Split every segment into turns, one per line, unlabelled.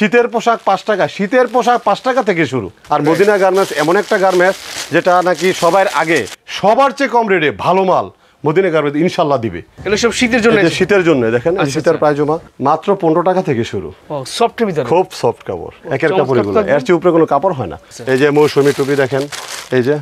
শীতের পোশাক 5 টাকা, শীতের পোশাক 5 টাকা থেকে শুরু। আর মদিনা গার্মেন্টস এমন একটা গার্মেন্টস যেটা নাকি সবার আগে সবার চেয়ে কম রেটে ভালো মাল মদিনা গার্মেন্টস ইনশাআল্লাহ দিবে।
এগুলো সব শীতের জন্য,
শীতের জন্য। দেখেন শীতের পায়জামা মাত্র 15 টাকা থেকে শুরু।
সফটের ভিতরে,
খুব সফট কাপড়, একের কাপড় এগুলো, এর চেয়ে উপরে কোনো কাপড় হয় না। এই যে মৌসুমী টুপি দেখেন, এই যে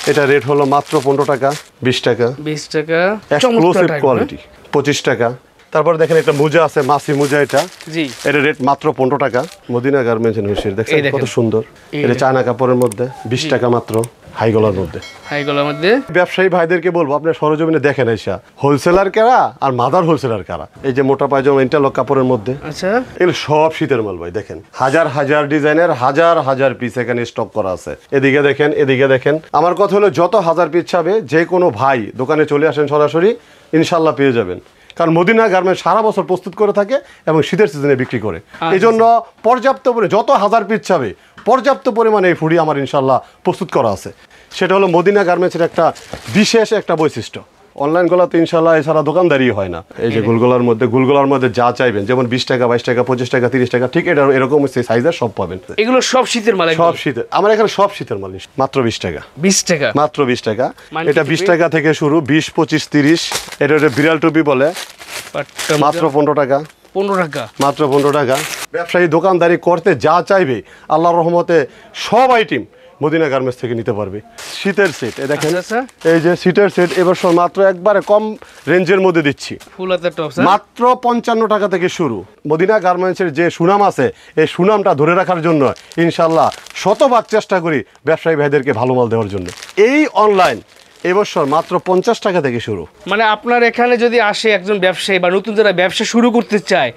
এটা রেট হলো মাত্র 15 টাকা, 20 টাকা,
20 টাকা,
এক্সক্লুসিভ কোয়ালিটি 25 টাকা। তারপর দেখেন একটা মোজা আছে, মাসি মোজা, এটা
জি
এটা রেট মাত্র 15 টাকা। মদিনা গার্মেন্টস এন্ড হুশিয়ারি দেখেন কত সুন্দর। এটা চায়না কাপড়ের মধ্যে 20 টাকা মাত্র, হাই গলার মধ্যে।
হাই গলার মধ্যে
ব্যবসায়ী ভাইদেরকে বলবো আপনার সরজমিনে দেখেন এসা হোলসেলার কারা আর মাদার হোলসেলার কারা। এই যে মোটা পায়জামা ইন্টারলক কাপড়ের মধ্যে,
আচ্ছা
এগুলো সব শীতের মাল ভাই। দেখেন হাজার হাজার ডিজাইনের হাজার হাজার পিস এখানে স্টক করা আছে। এদিকে দেখেন, এদিকে দেখেন। আমার কথা হলো যত হাজার পিস চাবে যে কোনো ভাই দোকানে চলে আসেন, সরাসরি ইনশাল্লাহ পেয়ে যাবেন। কারণ মদিনা গার্মেন্টস সারা বছর প্রস্তুত করে থাকে এবং শীতের সিজনে বিক্রি করে। এই জন্য পর্যাপ্ত পরিমাণে যত হাজার পিস চাবে পর্যাপ্ত পরিমাণে এই ফুডি আমার ইনশাল্লাহ প্রস্তুত করা আছে। সেটা হলো মদিনা গার্মেন্টসের একটা বিশেষ একটা বৈশিষ্ট্য। অনলাইন গলাতে ইনশাল্লাহ এছাড়া দোকানদারি হয় না। এই যে গুলগোলার মধ্যে যা চাইবেন, যেমন 20 টাকা, 22 টাকা, 25 টাকা, 30 টাকা, ঠিক এটা এরকম সাইজের সব পাবেন।
এগুলো সব শীতের মাল,
সব শীতের। আমার এখানে সব শীতের মাল মাত্র 20 টাকা,
20 টাকা,
মাত্র 20 টাকা। এটা 20 টাকা থেকে শুরু, 20, 25, 30। এটা বিড়াল টুপি বলে, মাত্র 15 টাকা,
15 টাকা,
মাত্র 15 টাকা। ব্যবসায়ী দোকানদারি করতে যা চাইবে আল্লাহর রহমতে সব আইটেম মদিনা গার্মেন্টস থেকে নিতে পারবে। শীতের সেট এই দেখেন, এই যে শীতের সেট এবছর মাত্র একবারে কম রেঞ্জের মধ্যে দিচ্ছি,
ফুল হাতের টপস
মাত্র 55 টাকা থেকে শুরু। মদিনা গার্মেন্টসের যে সুনাম আছে এই সুনামটা ধরে রাখার জন্য ইনশাল্লাহ শতভাগ চেষ্টা করি ব্যবসায়ী ভাইদেরকে ভালো মাল দেওয়ার জন্য। এই অনলাইন এবছর মাত্র 50 টাকা থেকে শুরু।
মানে আপনার এখানে যদি আসে একজন ব্যবসায়ী বা নতুন যারা ব্যবসা শুরু করতে চায়,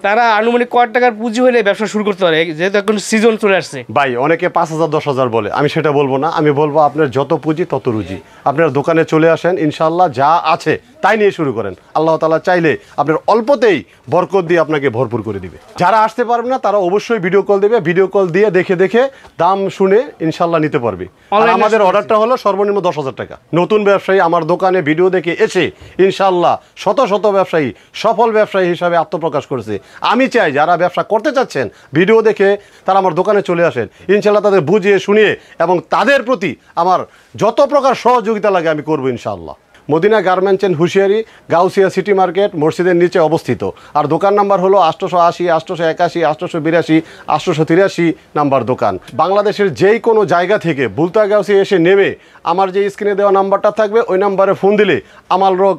তারা আনুমানিক কয় টাকার পুঁজি হলে ব্যবসা শুরু করতে পারে? যেহেতু এখন সিজন চলে আসছে
ভাই, অনেকে 5,000 10,000 বলে, আমি সেটা বলবো না। আমি বলবো আপনার যত পুঁজি তত রুজি। আপনার দোকানে চলে আসেন, ইনশাল্লাহ যা আছে তাই নিয়ে শুরু করেন। আল্লাহ তাআলা চাইলে আপনার অল্পতেই বরকত দিয়ে আপনাকে ভরপুর করে দিবে। যারা আসতে পারবে না তারা অবশ্যই ভিডিও কল দেবে, ভিডিও কল দিয়ে দেখে দেখে দাম শুনে ইনশাল্লাহ নিতে পারবে। আর আমাদের অর্ডারটা হলো সর্বনিম্ন 10,000 টাকা। নতুন ব্যবসায়ী আমার দোকানে ভিডিও দেখে এসে ইনশাল্লাহ শত শত ব্যবসায়ী সফল ব্যবসায়ী হিসাবে আত্মপ্রকাশ করেছে। আমি চাই যারা ব্যবসা করতে চাচ্ছেন ভিডিও দেখে তারা আমার দোকানে চলে আসেন, ইনশাল্লাহ তাদের বুঝিয়ে শুনিয়ে এবং তাদের প্রতি আমার যত প্রকার সহযোগিতা লাগে আমি করবো ইনশাআল্লাহ। Madina garments and Hushiyari Gausia city market মসজিদের নিচে অবস্থিত। আর দোকান নাম্বার হলো 880, 881, 882, 883 নাম্বার দোকান। বাংলাদেশের যেই কোনো জায়গা থেকে বুলতা গাউসিয়া এসে নেমে আমার যে স্ক্রিনে দেওয়া নাম্বারটা থাকবে ওই নাম্বারে ফোন দিলে আমার লোক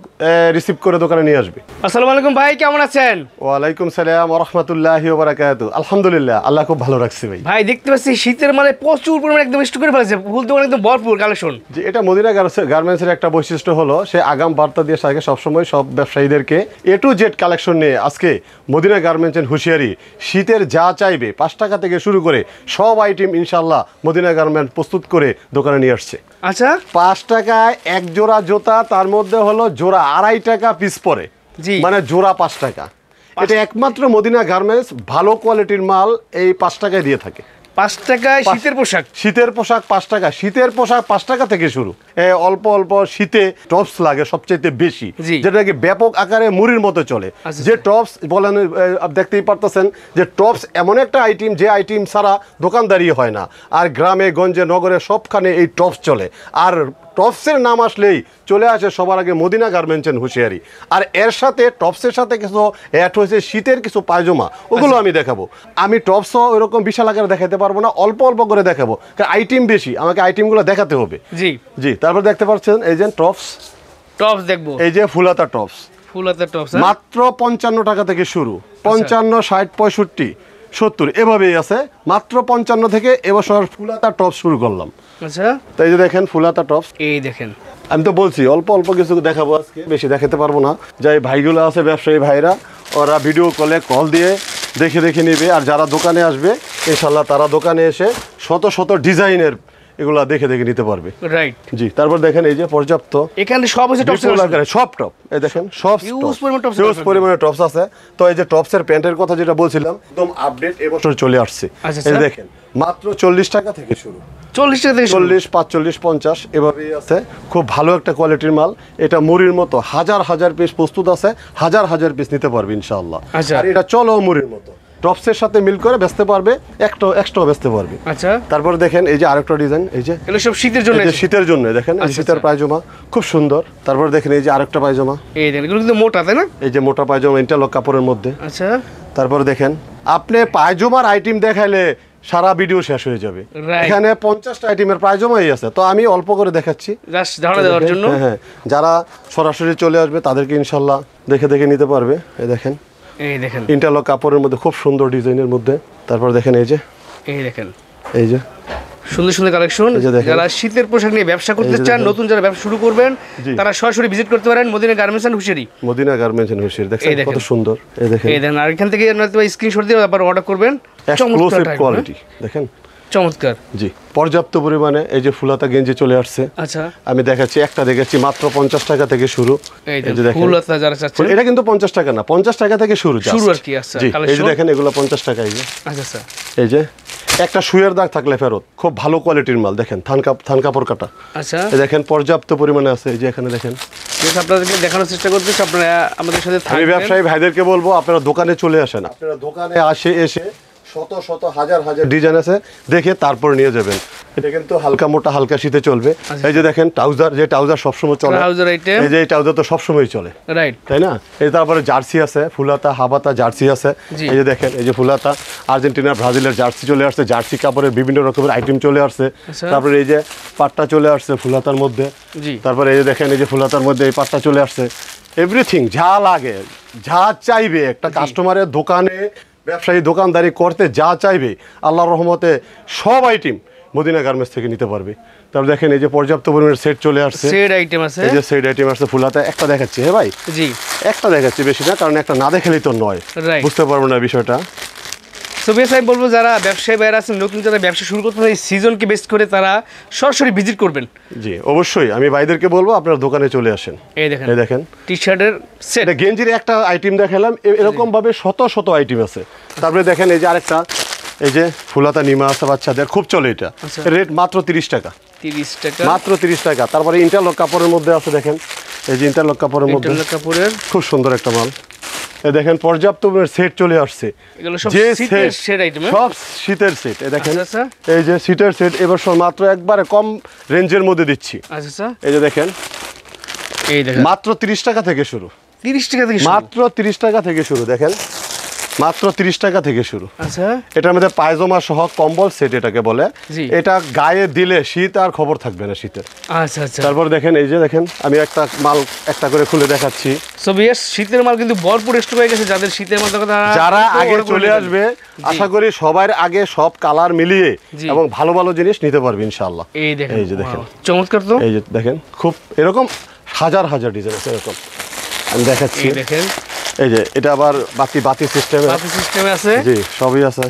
রিসিভ করে দোকানে নিয়ে আসবে।
আসসালামু আলাইকুম ভাই, কেমন আছেন?
ওয়ালাইকুম সালাম ওয়া রাহমাতুল্লাহি ওয়া বারাকাতুহু। আলহামদুলিল্লাহ, আল্লাহ খুব ভালো রাখছে ভাই।
ভাই দেখতে পাচ্ছি শীতের মানে প্রচুর পরিমাণে একদম স্টক করে ফেলেছে, ফুল দোকান একদম ভরপুর কালেকশন।
যে এটা মদিনা গার্মেন্টসের একটা বৈশিষ্ট্য হলো সে আগাম বার্তা দিয়ে থাকে সবসময় সব ব্যবসায়ীদেরকে A to Z কালেকশন নিয়ে। আজকে মদিনা গার্মেন্টস এন্ড হুশিয়ারি শীতের যা চাইবে 5 টাকা থেকে শুরু করে সব আইটেম ইনশাল্লাহ মদিনা গার্মেন্টস প্রস্তুত করে দোকানে নিয়ে আসছে।
আচ্ছা,
5 টাকায় এক জোড়া জুতা, তার মধ্যে হলো জোড়া 2.5 টাকা পিস পরে, মানে জোড়া 5 টাকা। এটা একমাত্র মদিনা গার্মেন্টস ভালো কোয়ালিটির মাল এই 5 টাকায় দিয়ে থাকে।
5 টাকায় শীতের পোশাক,
শীতের পোশাক 5 টাকা, শীতের পোশাক 5 টাকা থেকে শুরু। অল্প অল্প শীতে টপস লাগে সবচেয়ে বেশি, যেটা কি ব্যাপক আকারে মুড়ির মতো চলে। যে টপস বলেন দেখতেই পারতেছেন যে টপস এমন একটা আইটেম যে আইটেম ছাড়া দোকানদারি হয় না। আর গ্রামে গঞ্জে নগরে সবখানে এই টপস চলে। আর টপসের নাম আসলেই চলে আসে সবার আগে মদিনা গার্মেন্টস এন্ড হুশিয়ারি। আর এর সাথে টপসের সাথে কিছু অ্যাড হয়েছে শীতের কিছু পায়জামা, ওগুলো আমি দেখাবো। আমি টপসও ওইরকম বিশাল আকারে দেখাতে পারবো না, অল্প অল্প করে দেখাবো, কারণ আইটেম বেশি, আমাকে আইটেমগুলো দেখাতে হবে।
জি
জি। তারপর দেখতে পাচ্ছেন এই যে টপস
দেখবো,
এই যে ফুলাতা টপস, মাত্র 55 টাকা থেকে শুরু। 55, 60, 65, 70 এভাবেই আছে। মাত্র 55 থেকে এবছর ফুলাতা টপস শুরু করলাম।
আচ্ছা,
তাই যে দেখেন ফুলাতা টপস,
এই দেখেন।
আমি তো বলছি অল্প অল্প কিছু দেখাবো আজকে, বেশি দেখাতে পারবো না। যাই ভাইগুলো আছে ব্যবসায়ী ভাইরা, ওরা ভিডিও কলে কল দিয়ে দেখে দেখে নেবে। আর যারা দোকানে আসবে ইনশাল্লাহ তারা দোকানে এসে শত শত ডিজাইনের এগুলা দেখে দেখে নিতে পারবে।
রাইট,
জি। তারপর দেখেন এই যে পর্যাপ্ত
এখানে সব আছে টপস,
সব টপ, এই দেখেন সব
হিউজ
পরিমাণে টপস আছে। তো এই যে টপসের প্যান্টের কথা যেটা বলছিলাম একদম আপডেট এবছর চলে আসছে। এই দেখেন মাত্র 40 টাকা থেকে শুরু,
40 টাকা থেকে
40, 45, 50 এভাবেই আছে। খুব ভালো একটা কোয়ালিটির মাল। এটা মুড়ির মতো হাজার হাজার পিস প্রস্তুত আছে, হাজার হাজার পিস নিতে পারবে ইনশাআল্লাহ। আর এটা চলো মুড়ির মতো, টপসের সাথে মিল করে বেচতে পারবে, এক্সট্রা বেচতে পারবে।
আচ্ছা,
তারপরে দেখেন এই যে আরেকটা ডিজাইন, এই যে
এগুলো সব শীতের জন্য,
এই যে শীতের জন্য দেখেন, এই শীতের পায়জামা খুব সুন্দর। তারপর দেখেন এই যে আরেকটা পায়জামা,
এই দেখেন এগুলো কিন্তু মোটা, তাই না?
এই যে মোটা পায়জামা ইন্টারলক কাপড়ের মধ্যে।
আচ্ছা,
তারপরে দেখেন আপনি পায়জামার আইটেম দেখাইলে সারা ভিডিও শেষ হয়ে যাবে।
Right.
এখানে 50টা আইটেমের পায়জামাই আছে, তো আমি অল্প করে দেখাচ্ছি
জাস্ট ধারণা দেওয়ার জন্য।
হ্যাঁ হ্যাঁ, যারা সরাসরি চলে আসবে তাদেরকে ইনশাল্লাহ দেখে দেখে নিতে পারবে। এই দেখেন
এই দেখেন,
ইন্টারলক কাপড়ের মধ্যে খুব সুন্দর ডিজাইনের মধ্যে। তারপর দেখেন এই যে,
এই দেখেন
এই যে
সুন্দর সুন্দর কালেকশন।
এই যে দেখেন।
যারা শীতের পোশাক নিয়ে ব্যবসা করতে
এই যে
চান,
দেখেন।
নতুন যারা ব্যবসা শুরু করবেন,
জি।
তারা সরাসরি ভিজিট করতে পারেন Madina garments and Hushiyari.
Madina garments and Hushiyari, দেখেন
এই দেখেন।
কত সুন্দর। এই দেখেন
এই দেখেন, আর এখান থেকে স্ক্রিনশট দিয়ে আবার অর্ডার করবেন।
এক্সক্লুসিভ
type,
কোয়ালিটি দেখেন।
চমৎকার।
জি, পর্যাপ্ত পরিমাণে এই যে ফুলাতা গেঞ্জি চলে আসছে।
আচ্ছা,
আমি দেখাচ্ছি, একটা দেখাচ্ছি মাত্র 50 টাকা থেকে শুরু।
এই
এই যে দেখেন,
ফুল হাতা যারা চাচ্ছেন,
এটা কিন্তু 50 টাকা না, 50 টাকা থেকে শুরু just।
শুরু আর কি। আচ্ছা,
জি, এই যে
collection।
দেখেন এগুলো 50 টাকা। এই যে,
আচ্ছা আচ্ছা,
এই যে একটা সুয়ের দাগ থাকলে ফেরত, খুব ভালো কোয়ালিটির মাল। দেখেন থান কাপড় কাটা।
আচ্ছা,
এই দেখেন পর্যাপ্ত পরিমাণে আছে। এই যে এখানে দেখেন,
ঠিক আপনাদেরকে দেখানোর চেষ্টা করতেছি, আপনারা আমাদের সাথে
আমি
থাকবেন।
ব্যবসায়ী ভাইদেরকে বলবো আপনারা দোকানে চলে আসেন। আপনারা দোকানে এসে শত শত হাজার হাজার ডিজাইন আছে, দেখে তারপর নিয়ে যাবেন। এটা কিন্তু হালকা মোটা হালকা শীতে চলবে। এই যে দেখেন ট্রাউজার সবসময় চলে,
ট্রাউজার আইটেম,
এই যে এই ট্রাউজার তো সবসময় চলে,
রাইট।
তাই না? এই তারপরে জার্সি আছে, ফুলাতা হাবাতা জার্সি আছে।
জি।
এই যে দেখেন এই যে ফুলাতা, আর্জেন্টিনা ব্রাজিলের জার্সি চলে আসছে, জার্সি কাপড়ের বিভিন্ন রকমের আইটেম চলে আসছে।
আচ্ছা।
তারপরে এই যে পাট্টা চলে আসছে ফুলাতার মধ্যে।
জি।
তারপরে এই যে দেখেন এই যে ফুলাতার মধ্যে এই পাট্টা চলে আসছে। এভরিথিং যা লাগে, যা চাইবে একটা কাস্টমারের দোকানে, ব্যবসায়ী দোকানদারি করতে যা চাইবে, আল্লাহর রহমতে সব আইটেম মদিনা গার্মেন্টস থেকে নিতে পারবে। তারপর দেখেন এই যে পর্যাপ্ত পরিমাণের সেট চলে আসছে।
সেট আইটেম আছে,
এই যে সেট আইটেম আসছে ফুলাতে। একটা দেখাচ্ছি, হ্যাঁ ভাই,
জি,
একটা দেখাচ্ছি, বেশি না, কারণ একটা না দেখালেই তো নয়,
Right.
বুঝতে পারবো না বিষয়টা।
সো বেশ, আমি বলবো যারা ব্যবসায়ী বাইরে আছেন, নতুন যারা ব্যবসা শুরু করতে এই সিজনকে বেস্ট করে তারা সরাসরি ভিজিট করবেন।
জি অবশ্যই, আমি ভাইদেরকে বলবো আপনার দোকানে চলে আসেন।
এই দেখেন,
এই দেখেন
টি শার্টের সেট,
এটা গেঞ্জির একটা আইটেম দেখালাম, এরকম ভাবে শত শত আইটেম আছে। তারপরে দেখেন এই যে আরেকটা, এই যে ফুলাতা নিমা আছে বাচ্চাদের, খুব চলে এটা।
আচ্ছা।
রেট মাত্র 30 টাকা,
30 টাকা,
মাত্র 30 টাকা। তারপরে ইন্টারলক কাপড়ের মধ্যে আছে, দেখেন এই যে ইন্টারলক কাপড়ের মধ্যে
ইন্টারলক কাপড়ের,
খুব সুন্দর একটা মাল। এই দেখেন পর্যাপ্ত সেট চলে আসছে,
এগুলো সব
যে
শীতের
set,
সেট আইটেম।
সব শীতের সেট। এই দেখেন
আচ্ছা আচ্ছা,
এই যে শীতের সেট এবার মাত্র একবারে কম রেঞ্জের মধ্যে দিচ্ছি।
আচ্ছা আচ্ছা,
এই যে দেখেন
এই দেখেন
মাত্র 30 টাকা থেকে শুরু,
30 টাকা থেকে শুরু।
মাত্র 30 টাকা থেকে শুরু। দেখেন মাত্র 30 টাকা থেকে শুরু।
আচ্ছা,
এটার মধ্যে পায়জামা সহ কম্বল সেট এটাকে বলে।
জি।
এটা গায়ে দিলে শীত আর খবর থাকবে না শীতের।
আচ্ছা আচ্ছা।
তারপর দেখেন এই যে দেখেন, আমি একটা মাল একটা করে খুলে দেখাচ্ছি।
সো বিয়াস, শীতের মাল কিন্তু ভরপুর স্টক হয়ে গেছে। যাদের শীতের মাল দরকার তারা
যারা
কিন্তু
আগে
order করে
চলে
নেবেন।
আসবে, আশা করি সবার আগে সব কালার মিলিয়ে
জি।
এবং ভালো ভালো জিনিস নিতে পারবে ইনশাআল্লাহ।
এই দেখেন,
এই যে দেখেন,
wow, চমৎকার তো।
এই যে দেখেন, খুব এরকম হাজার হাজার ডিজাইন আছে এরকম, আমি দেখাচ্ছি।
এই দেখেন,
এই যে এটা আবার বাতি সিস্টেমে,
বাতি সিস্টেমে আছে,
জি সবই আছে।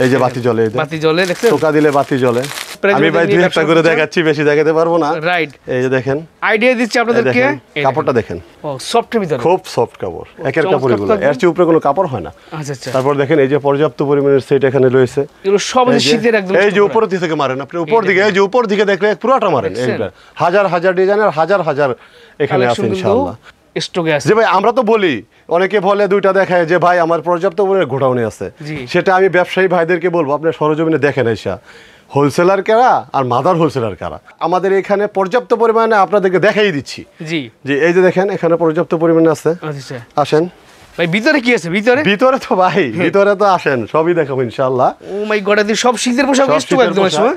এই যে বাতি জ্বলে, এই যে
বাতি জ্বলে, দেখছেন?
টোকা দিলে বাতি জ্বলে।
Price
আমি ভাই
নিয়ে
দুই
ব্যবসা
একটা করে
করতে চান?
দেখাচ্ছি, বেশি দেখাতে পারবো না।
রাইট,
এই যে দেখেন,
আইডিয়া দিচ্ছি
এই
আপনাদেরকে।
দেখেন,
এই
কাপড়টা দেখেন,
ও সফটের ভিতরে,
খুব সফট কাপড়, একের
চমৎকার
কাপড় এগুলো,
থাকবে।
এর চেয়ে উপরে কোনো কাপড় হয় না।
আচ্ছা আচ্ছা,
তারপর দেখেন এই যে পর্যাপ্ত পরিমাণের সেট এখানে রয়েছে।
এগুলো সব
এই যে-
শীতের একদম
এই যে
stock
উপর থেকে মারেন আপনি, উপর দিকে, এই যে উপর দিকে দেখলে পুরোটা মারেন।
দেখছেন?
এইটা হাজার হাজার ডিজাইনের হাজার হাজার এখানে আছে
collection কিন্তু
ইনশাআল্লাহ।
স্টকে আছে।
যে ভাই আমরা তো বলি, অনেকে বলে দুইটা দেখায় যে ভাই আমার পর্যাপ্ত পরিমাণে গোডাউনে আছে।
জি।
সেটা আমি ব্যবসায়ী ভাইদেরকে বলবো আপনার সরজমিনে দেখেন এসা, হোলসেলার কারা আর মাদার হোলসেলার কারা। আমাদের এখানে পর্যাপ্ত পরিমাণে আপনাদেরকে দেখাই দিচ্ছি।
জি,
যে এই যে দেখেন এখানে পর্যাপ্ত পরিমাণে আছে।
আচ্ছা।
আসেন
ভাই ভিতরে কি আছে? ভিতরে,
ভিতরে তো ভাই, ভিতরে তো আসেন, সবই দেখাবো ইনশাআল্লাহ।
ও মাই গড, এদের সব শীতের পোশাক
সব
স্টক
শীতের
একদম আছে।
পোশাক,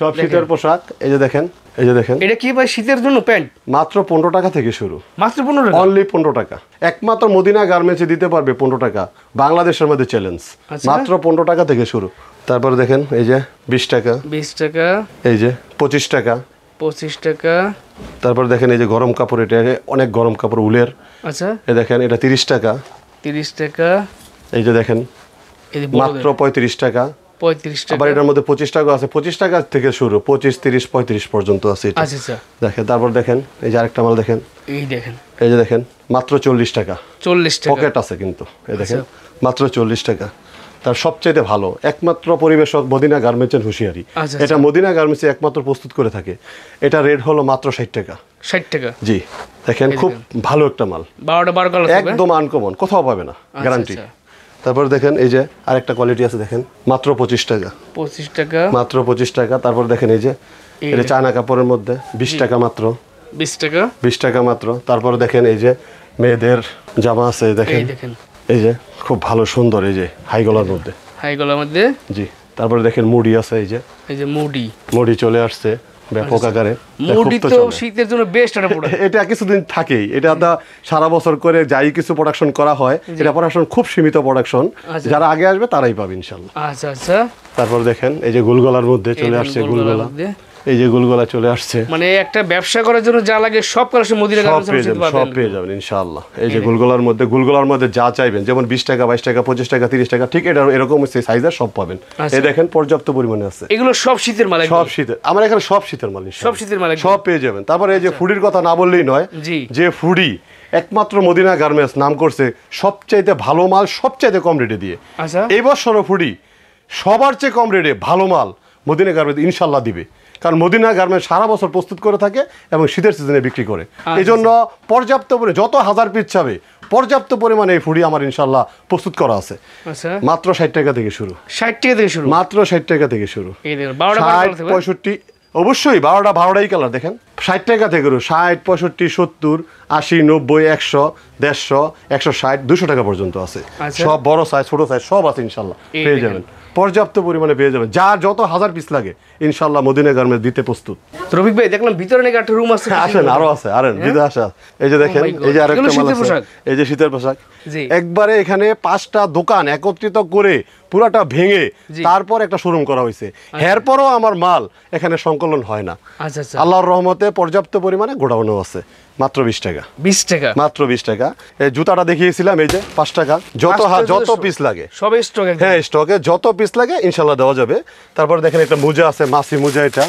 সব শীতের পোশাক। এই যে দেখেন, এই যে দেখেন,
এটা কি ভাই শীতের জন্য প্যান্ট?
মাত্র 15 টাকা থেকে শুরু,
মাত্র 15 টাকা।
অনলি 15 টাকা। একমাত্র মদিনা গার্মেন্টসে দিতে পারবে 15 টাকা, বাংলাদেশের মধ্যে চ্যালেঞ্জ।
আচ্ছা।
মাত্র 15 টাকা থেকে শুরু। তারপর দেখেন এই যে 20 টাকা,
20 টাকা,
এই যে 25 টাকা।
25 টাকা।
তারপর দেখেন এই যে গরম কাপড়, এটা অনেক গরম কাপড় উলের।
আচ্ছা,
এই দেখেন এটা 30 টাকা।
30 টাকা।
এই যে দেখেন
এই যে
মাত্র 35 টাকা।
35 টাকা।
আবার এটার মধ্যে 25 টাকা আছে, 25 টাকা থেকে শুরু, 25, 30, 35 পর্যন্ত আছে এটা।
আচ্ছা আচ্ছা,
দেখেন তারপর দেখেন এই যে আরেকটা মাল দেখেন,
এই দেখেন
এই যে দেখেন মাত্র 40 টাকা।
40 টাকা।
পকেট আছে কিন্তু, এই দেখেন মাত্র 40 টাকা। তার সবচেয়ে ভালো একমাত্র পরিবেশক মদিনা গার্মেন্টস এন্ড হুঁশিয়ারি।
আচ্ছা,
এটা মদিনা গার্মেন্টসে একমাত্র প্রস্তুত করে থাকে। এটা রেট হলো মাত্র 60 টাকা।
60 টাকা।
জি দেখেন, খুব ভালো একটা মাল,
12 কালার থাকবে।
একদম আনকমন, কোথাও পাবে না, গ্যারান্টি।
আচ্ছা।
তারপর দেখেন এই যে আরেকটা কোয়ালিটি আছে দেখেন মাত্র 25 টাকা,
25 টাকা,
মাত্র 25 টাকা। তারপর দেখেন এই যে এটা চায়না কাপড়ের মধ্যে 20 টাকা মাত্র,
20 টাকা,
20 টাকা মাত্র। তারপর দেখেন এই যে মেয়েদের জামা আছে দেখেন,
এই দেখেন
এই যে খুব ভালো সুন্দর এই যে হাই গলার মধ্যে,
হাই গলার মধ্যে।
জি। তারপরে দেখেন মুড়ি আছে এই যে
মুডি,
মুড়ি চলে আসছে ব্যাপক আকারে।
মুডি তো শীতের জন্য বেস্ট একটা প্রোডাক্ট।
এটা কিছুদিন থাকেই, এটা তো সারা বছর করে যাই কিছু প্রোডাকশন করা হয়, এটা প্রোডাকশন খুব সীমিত প্রোডাকশন, যারা আগে আসবে তারাই পাবে ইনশাল্লাহ।
আচ্ছা আচ্ছা।
তারপর দেখেন এই যে গোলগলার মধ্যে চলে আসছে, গোলগলা, এই যে গোলগলা চলে আসছে।
মানে একটা ব্যবসা করার জন্য যা লাগে সব কালেকশন মদিনা গার্মেন্টসে পাবেন,
সব পেয়ে যাবেন ইনশাআল্লাহ। এই যে গোলগলার মধ্যে, গোলগলার মধ্যে যা চাইবেন, যেমন 20 টাকা, 22 টাকা, 25 টাকা, 30 টাকা, ঠিক এটা এরকম সাইজের সব পাবেন। এই দেখেন পর্যাপ্ত পরিমাণে আছে।
এগুলো সব শীতের মাল,
সব শীতের, আমার এখানে সব শীতের মাল,
সব শীতের মাল
সব পেয়ে যাবেন। তারপরে এই যে ফুডির কথা না বললেই নয়, যে ফুডি একমাত্র মদিনা গার্মেন্টস নাম করছে সবচাইতে ভালো মাল সবচাইতে কম রেটে দিয়ে।
আচ্ছা,
এই বছরও ফুডি সবার চেয়ে কম রেটে ভালো মাল মদিনা গার্মেন্টস ইনশাল্লাহ দিবে, কারণ মদিনা গার্মেন্টস সারা বছর প্রস্তুত করে থাকে এবং শীতের সিজনে বিক্রি করে। এই জন্য পর্যাপ্ত পরিমাণে যত হাজার পিস চাবে পর্যাপ্ত পরিমাণে এই ফুডি আমার ইনশাল্লাহ প্রস্তুত করা আছে। মাত্র 60 টাকা থেকে শুরু,
60 টাকা থেকে শুরু,
মাত্র 60 টাকা থেকে শুরু।
60,
65, অবশ্যই 12টাই কালার দেখেন। 60 টাকা থেকে 60, 65, 70, 80, 90, 100, 150, 160, 200 টাকা পর্যন্ত আছে। সব বড় সাইজ ছোট সাইজ সব আছে ইনশাল্লাহ, পেয়ে যাবেন পর্যাপ্ত পরিমাণে পেয়ে যাবেন। যার যত হাজার পিস লাগে ইনশাল্লাহ মদিনা গার্মেন্টস দিতে প্রস্তুত।
রফিক ভাই দেখলাম ভিতরে নাকি একটা রুম আছে,
আসেন আরো আছে, আরেন ভিতরে আসা। এই যে দেখেন এই যে আরেকটা মাল আছে, এই যে শীতের পোশাক। একবারে এখানে 5টা দোকান একত্রিত করে পুরাটা ভেঙে তারপর একটা শোরুম করা হয়েছে। এরপরও আমার মাল এখানে সংকলন হয় না। আল্লাহর রহমতে পর্যাপ্ত পরিমাণে গোডাউনও আছে। মাত্র 20 টাকা,
20 টাকা,
মাত্র 20 টাকা। এই জুতাটা দেখিয়েছিলাম এই যে 5 টাকা, যত পিস লাগে
সব স্টকে,
হ্যাঁ স্টকে যত পিস লাগে ইনশাল্লাহ দেওয়া যাবে। তারপর দেখেন একটা মোজা আছে, মাসি মোজা, এটা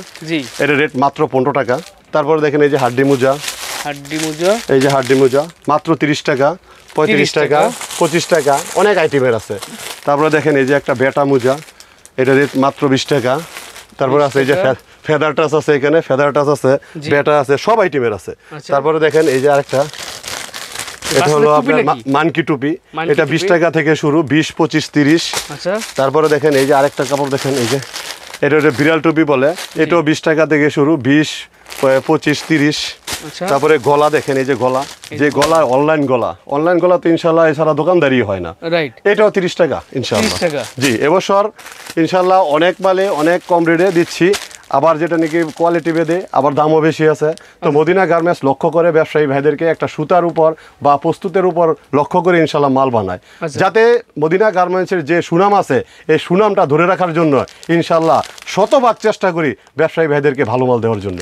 এটা রেট মাত্র 15 টাকা। তারপর দেখেন এই যে হাড্ডি মোজা,
হাড্ডি মোজা, এই
যে হাড্ডি মোজা মাত্র 30 টাকা, 35 টাকা, 25 টাকা, অনেক আইটেমের আছে। তারপরে দেখেন এই যে একটা বেটা মোজা, এটা রেট মাত্র 20 টাকা। তারপরে আছে এই যে ফেদার টাচ আছে, এখানে ফেদার টাচ আছে, বেটা আছে, সব আইটেমের আছে। তারপরে দেখেন এই যে আরেকটা, এটা হলো আপনার মানকি টুপি, এটা 20 টাকা থেকে শুরু, 20, 25, 30। তারপরে দেখেন এই যে আরেকটা কাপড় দেখেন, এই যে এটা বিড়াল টুপি বলে, এটাও 20 টাকা থেকে শুরু, 20, 25, 30। তারপরে গলা দেখেন, এই যে গলা, যে গলা অনলাইন গলা তো ইনশাল্লাহ এছাড়া দোকানদারি হয় না, এটাও 30 টাকা ইনশাল্লাহ। জি, এবছর ইনশাল্লাহ অনেক মালে অনেক কম রেটে দিচ্ছি, আবার যেটা নাকি কোয়ালিটি বেঁধে আবার দামও বেশি আছে। তো মদিনা গার্মেন্টস লক্ষ্য করে ব্যবসায়ী ভাইদেরকে একটা সুতার উপর বা প্রস্তুতের উপর লক্ষ্য করে ইনশাল্লাহ মাল বানায়, যাতে মদিনা গার্মেন্টসের যে সুনাম আছে এই সুনামটা ধরে রাখার জন্য ইনশাল্লাহ শতভাগ চেষ্টা করি ব্যবসায়ী ভাইদেরকে ভালো মাল দেওয়ার জন্য।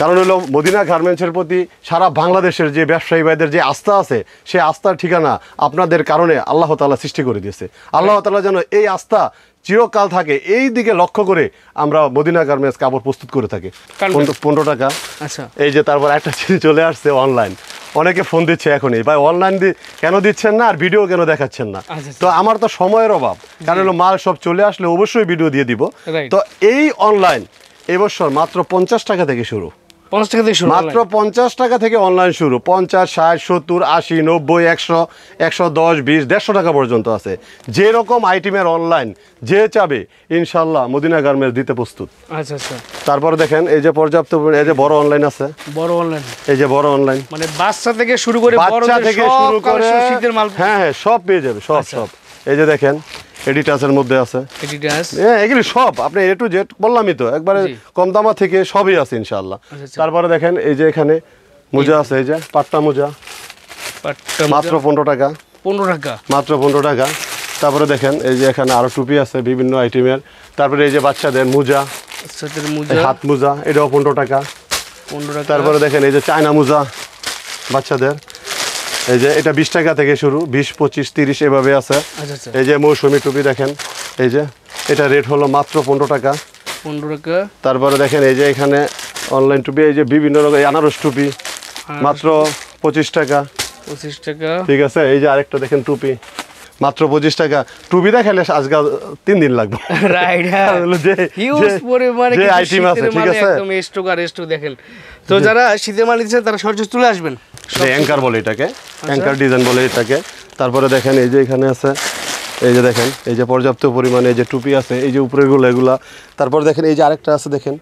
কারণ হলো মদিনা গার্মেন্টসের প্রতি সারা বাংলাদেশের যে ব্যবসায়ী ভাইদের যে আস্থা আছে, সেই আস্থার ঠিকানা আপনাদের কারণে আল্লাহ তাআলা সৃষ্টি করে দিয়েছে। আল্লাহ তাআলা যেন এই আস্থা চিরকাল থাকে, এই দিকে লক্ষ্য করে আমরা মদিনা গার্মেন্টস কাপড় প্রস্তুত করে থাকি। 15 টাকা। এই যে তারপর একটা চিঠি চলে আসছে অনলাইন, অনেকে ফোন দিচ্ছে এখনই, ভাই অনলাইন কেন দিচ্ছেন না আর ভিডিও কেন দেখাচ্ছেন না? তো আমার তো সময়ের অভাব, কারণ হলো মাল সব চলে আসলে অবশ্যই ভিডিও দিয়ে দিব। তো এই অনলাইন এবছর মাত্র 50 টাকা থেকে শুরু, 50 টাকা থেকে শুরু, মাত্র 50 টাকা থেকে অনলাইন শুরু। 50, 60, 70, 80, 90, 100, 110, 20, 150 টাকা পর্যন্ত আছে। যেরকম আইটেমের অনলাইন যে চাবে ইনশাল্লাহ মদিনা গার্মেন্টস দিতে প্রস্তুত। তারপর দেখেন এই যে পর্যাপ্ত, এই যে বড় অনলাইন আছে, বড় অনলাইন, এই যে বড় অনলাইন, মানে বাচ্চা থেকে শুরু করে হ্যাঁ হ্যাঁ সব পেয়ে যাবে, সব। এই যে দেখেন এডিটাসের মধ্যে আছে, হ্যাঁ এগুলি সব আপনি এ টু জেড বললামই তো, একবারে কম দামা থেকে সবই আছে ইনশাআল্লাহ। তারপরে দেখেন এই যে এখানে মোজা আছে, এই যে পাট্টা মোজা, মাত্র 15 টাকা, 15 টাকা, মাত্র 15 টাকা। তারপরে দেখেন এই যে এখানে আরো টুপি আছে বিভিন্ন আইটেমের। তারপরে এই যে বাচ্চাদের মোজা, হাত মোজা, এটাও 15 টাকা, 15 টাকা। তারপরে দেখেন এই যে চায়না মোজা বাচ্চাদের, এই যে এটা 20 টাকা থেকে শুরু, 20, 25, 30 এভাবে আছে। এই যে মৌসুমি টুপি দেখেন, এই যে এটা রেট হলো মাত্র 15 টাকা, 15 টাকা। তারপরে দেখেন এই যে এখানে অনলাইন টুপি, এই যে বিভিন্ন রকম আনারস টুপি মাত্র 25 টাকা, 25 টাকা। ঠিক আছে, এই যে আরেকটা দেখেন টুপি মাত্র 25 টাকা। টুপি দেখালে আজকে 3 দিন লাগবে। রাইট, হিউজ পরিমাণে আইটেম আছে, ঠিক আছে, একদম স্টক আর স্টক দেখেন। তো যারা শীতের মাল নিচ্ছে তারা সরাসরি চলে আসবেন, অ্যাঙ্কার বলে এটাকে, অ্যাঙ্কার ডিজাইন বলে এটাকে। তারপরে দেখেন এই যে এখানে আছে এই যে দেখেন, এই যে পর্যাপ্ত পরিমাণে এই যে টুপি আছে, এই যে উপরেগুলো এগুলা। তারপর দেখেন এই যে আরেকটা আছে দেখেন,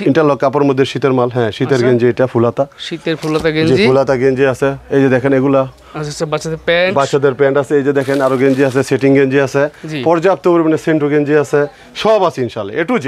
ইন্টারলক কাপড় মধ্যে শীতের মাল। হ্যাঁ, শীতের গেঞ্জি, এটা ফুলাতা,
শীতের ফুলাতা
যে
গেঞ্জি।
ফুলাতা গেঞ্জি আছে। এই যে দেখেন এগুলা
আচ্ছা, বাচ্চাদের প্যান্ট।
বাচ্চাদের প্যান্ট আছে। এই যে দেখেন আরো গেঞ্জি আছে, সেটিং গেঞ্জি আছে,
জি।
পর্যাপ্ত পরিমাণে সেন্টু গেঞ্জি আছে, সব আছে ইনশাআল্লাহ, A to Z।